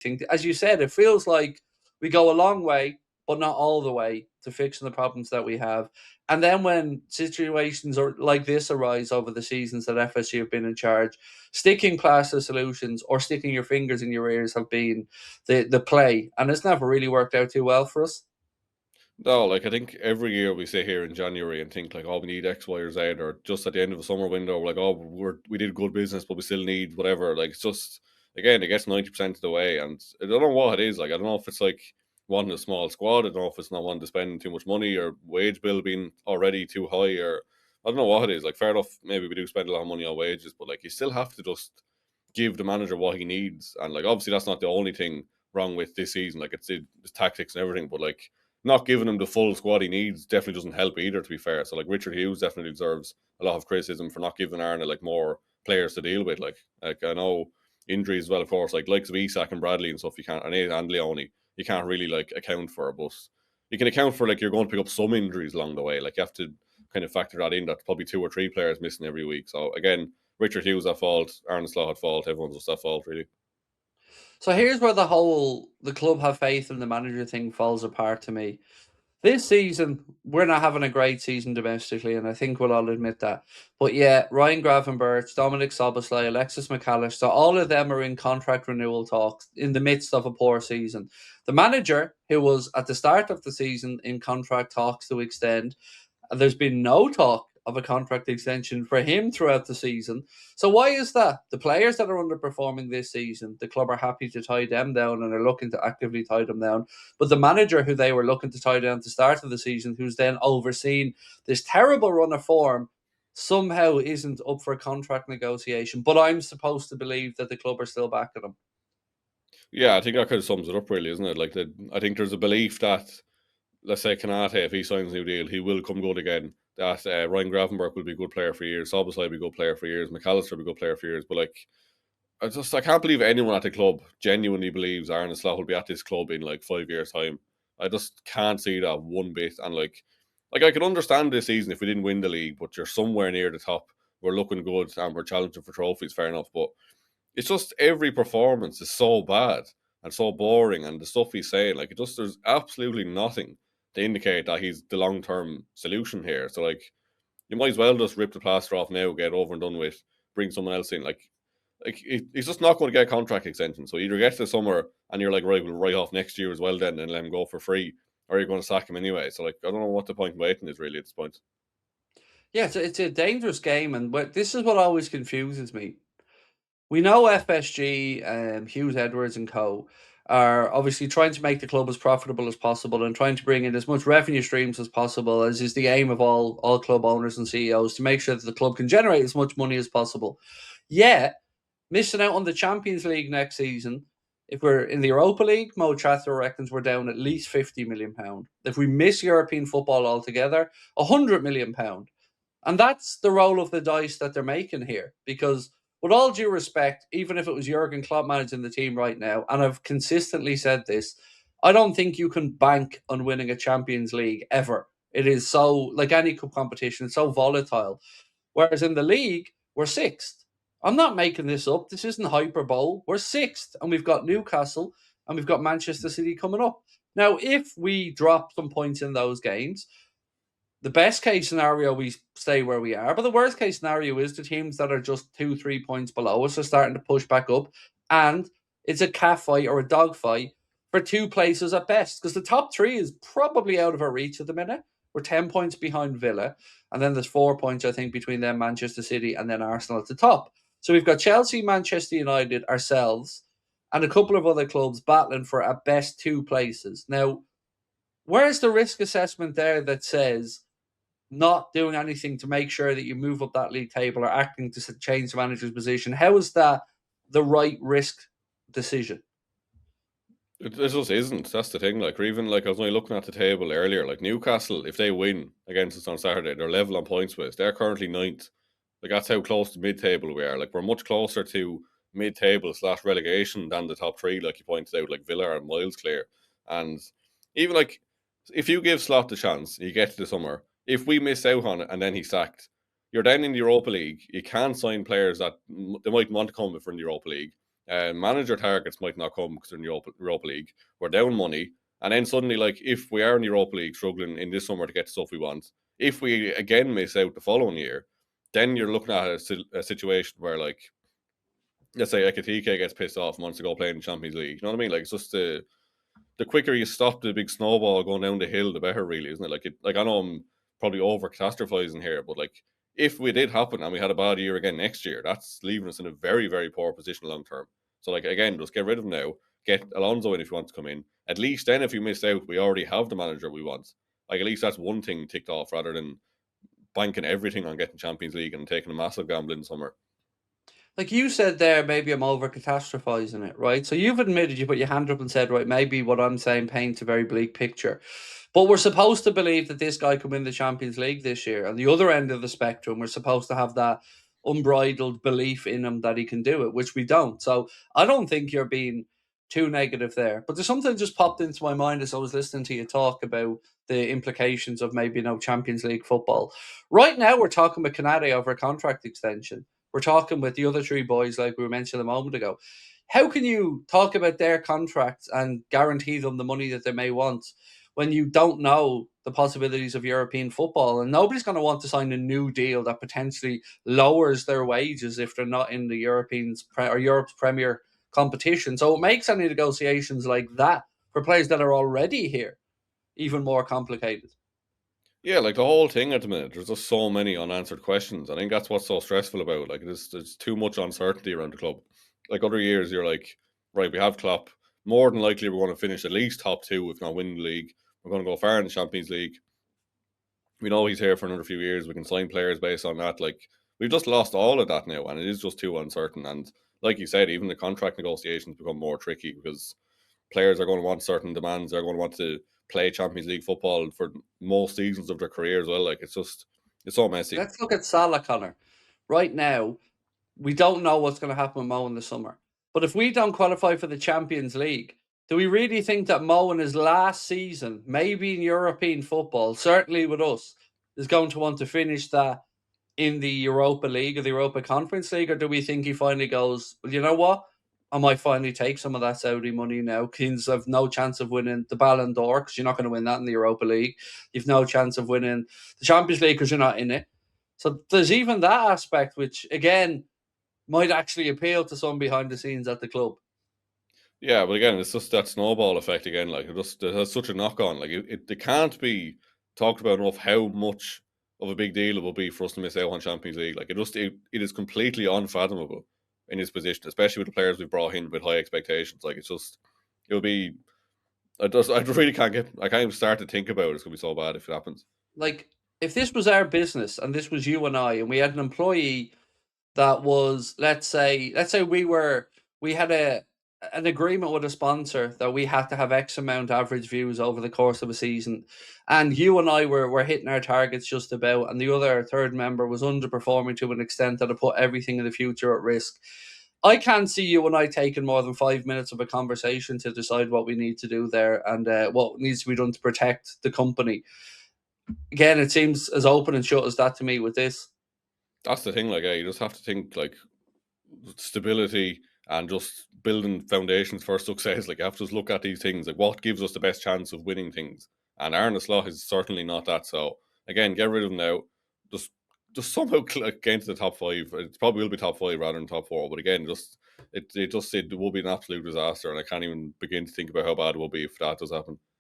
think, as you said, it feels like we go a long way, but not all the way to fixing the problems that we have. And then when situations like this arise over the seasons that FSU have been in charge, sticking plaster solutions or sticking your fingers in your ears have been the play. And it's never really worked out too well for us. No, like I think every year we sit here in January and think like, oh, we need X, Y, or Z, or just at the end of a summer window, we're like, oh, we did good business, but we still need whatever. Like it's just again, it gets 90% of the way, and I don't know what it is. Like I don't know if it's like wanting a small squad. I don't know if it's not wanting to spend too much money or wage bill being already too high, or I don't know what it is. Like fair enough, maybe we do spend a lot of money on wages, but like you still have to just give the manager what he needs, and like obviously that's not the only thing wrong with this season. Like it's the tactics and everything, but like not giving him the full squad he needs definitely doesn't help either, to be fair. So like Richard Hughes definitely deserves a lot of criticism for not giving Arna like more players to deal with. Like I know injuries as well, of course, like likes of Isak and Bradley and stuff you can't, and Leone, you can't really like account for, but you can account for like you're going to pick up some injuries along the way. Like you have to kind of factor that in, that probably 2 or 3 players missing every week. So again, Richard Hughes at fault, Arne Slot at fault, everyone's just at fault really. So here's where the club have faith in the manager thing falls apart to me. This season, we're not having a great season domestically, and I think we'll all admit that. But yeah, Ryan Gravenberch, Dominic Soboslai, Alexis McAllister, all of them are in contract renewal talks in the midst of a poor season. The manager, who was at the start of the season in contract talks to extend, there's been no talk of a contract extension for him throughout the season. So why is that? The players that are underperforming this season, the club are happy to tie them down and are looking to actively tie them down. But the manager who they were looking to tie down at the start of the season, who's then overseen this terrible run of form, somehow isn't up for a contract negotiation. But I'm supposed to believe that the club are still backing him. Yeah, I think that kind of sums it up really, isn't it? Like I think there's a belief that, let's say Kanate, if he signs a new deal, he will come good again. That Ryan Gravenberch will be a good player for years. Soboslai will be a good player for years. McAllister will be a good player for years. But like, I can't believe anyone at the club genuinely believes Arne Slot will be at this club in like 5 years' time. I just can't see that one bit. And like I could understand this season if we didn't win the league, but you're somewhere near the top. We're looking good and we're challenging for trophies. Fair enough, but it's just every performance is so bad and so boring, and the stuff he's saying, like it just there's absolutely nothing to indicate that he's the long term solution here. So like you might as well just rip the plaster off now, get over and done with, bring someone else in. He's just not going to get a contract extension. So either get to the summer and you're like, right, we'll write off next year as well then and let him go for free, or you're going to sack him anyway. So like I don't know what the point in waiting is really at this point. Yeah, it's a dangerous game, and this is what always confuses me. We know FSG, Hughes Edwards and Co. are obviously trying to make the club as profitable as possible and trying to bring in as much revenue streams as possible, as is the aim of all club owners and CEOs, to make sure that the club can generate as much money as possible. Yet, missing out on the Champions League next season, if we're in the Europa League, Mo Chatter reckons we're down at least £50 million. If we miss European football altogether, £100 million. And that's the roll of the dice that they're making here. Because, with all due respect, even if it was Jurgen Klopp managing the team right now, and I've consistently said this, I don't think you can bank on winning a Champions League ever. It is so, like any cup competition, it's so volatile. Whereas in the league, we're sixth. I'm not making this up. This isn't hyperbole. We're sixth, and we've got Newcastle and we've got Manchester City coming up. Now, if we drop some points in those games, the best case scenario, we stay where we are. But the worst case scenario is the teams that are just 2, 3 points below us are starting to push back up. And it's a cat fight or a dog fight for two places at best. Because the top three is probably out of our reach at the minute. We're 10 points behind Villa. And then there's 4 points, I think, between them, Manchester City, and then Arsenal at the top. So we've got Chelsea, Manchester United, ourselves, and a couple of other clubs battling for at best two places. Now, where's the risk assessment there that says not doing anything to make sure that you move up that league table or acting to change the manager's position? How is that the right risk decision? It just isn't. That's the thing. Like, or even like I was only looking at the table earlier. Like Newcastle, if they win against us on Saturday, they're level on points with us. They're currently ninth. Like that's how close to mid-table we are. Like we're much closer to mid-table slash relegation than the top three. Like you pointed out, like Villa and miles clear. And even like if you give Slot the chance, you get to the summer. If we miss out on it and then he's sacked, you're down in the Europa League. You can't sign players that they might want to come from the Europa League, Manager targets might not come because they're in Europa League. We're down money, and then suddenly, like, if we are in Europa League struggling in this summer to get the stuff we want, if we again miss out the following year, then you're looking at a situation where, like, let's say Ekatike gets pissed off and wants to go play in the Champions League. You know what I mean? Like, it's just the quicker you stop the big snowball going down the hill, the better, really, isn't it? Like I know I'm probably over catastrophizing here, but like if we did happen and we had a bad year again next year, that's leaving us in a very, very poor position long term. So like again, just get rid of him now. Get Alonso in if you want to come in. At least then, if you miss out, we already have the manager we want. Like at least that's one thing ticked off rather than banking everything on getting Champions League and taking a massive gamble in summer. Like you said there, maybe I'm over catastrophizing it, right? So you've admitted, you put your hand up and said, right, maybe what I'm saying paints a very bleak picture. But we're supposed to believe that this guy can win the Champions League this year. On the other end of the spectrum, we're supposed to have that unbridled belief in him that he can do it, which we don't. So I don't think you're being too negative there. But there's something that just popped into my mind as I was listening to you talk about the implications of maybe no Champions League football. Right now, we're talking with Canate over a contract extension. We're talking with the other three boys, like we mentioned a moment ago. How can you talk about their contracts and guarantee them the money that they may want when you don't know the possibilities of European football? And nobody's going to want to sign a new deal that potentially lowers their wages if they're not in the or Europe's premier competition. So it makes any negotiations like that for players that are already here even more complicated. Yeah, like the whole thing at the minute, there's just so many unanswered questions. I think that's what's so stressful about. Like, there's too much uncertainty around the club. Like other years, you're like, right, we have Klopp. More than likely, we're going to finish at least top two, if not win the league. We're going to go far in the Champions League. We know he's here for another few years. We can sign players based on that. Like, we've just lost all of that now, and it is just too uncertain. And like you said, even the contract negotiations become more tricky because players are going to want certain demands. They're going to want to play Champions League football for most seasons of their career as well. Like it's so messy. Let's look at Salah, Connor. Right now, we don't know what's going to happen with Mo in the summer. But if we don't qualify for the Champions League, do we really think that Mo in his last season, maybe in European football, certainly with us, is going to want to finish that in the Europa League or the Europa Conference League? Or do we think he finally goes, well, you know what? I might finally take some of that Saudi money now. Kings have no chance of winning the Ballon d'Or because you're not going to win that in the Europa League. You've no chance of winning the Champions League because you're not in it. So there's even that aspect, which again might actually appeal to some behind the scenes at the club. Yeah, but again, it's just that snowball effect again. Like it has such a knock on. Like it can't be talked about enough how much of a big deal it will be for us to miss out on Champions League. Like it is completely unfathomable in his position, especially with the players we've brought in with high expectations. Like it'll be. I really can't get. I can't even start to think about it. It's gonna be so bad if it happens. Like, if this was our business and this was you and I, and we had an employee that was, let's say we had an agreement with a sponsor that we had to have X amount average views over the course of a season, and you and I were hitting our targets just about, and the other third member was underperforming to an extent that it put everything in the future at risk. I can't see you and I taking more than 5 minutes of a conversation to decide what we need to do there and what needs to be done to protect the company. Again, it seems as open and shut as that to me with this. That's the thing. Like, yeah, you just have to think like stability and just building foundations for success. Like, you have to just look at these things. Like, what gives us the best chance of winning things? And Arne Slot is certainly not that. So, again, get rid of him now. Just, just somehow get into the top five. It probably will be top five rather than top four. But again, it will be an absolute disaster, and I can't even begin to think about how bad it will be if that does happen.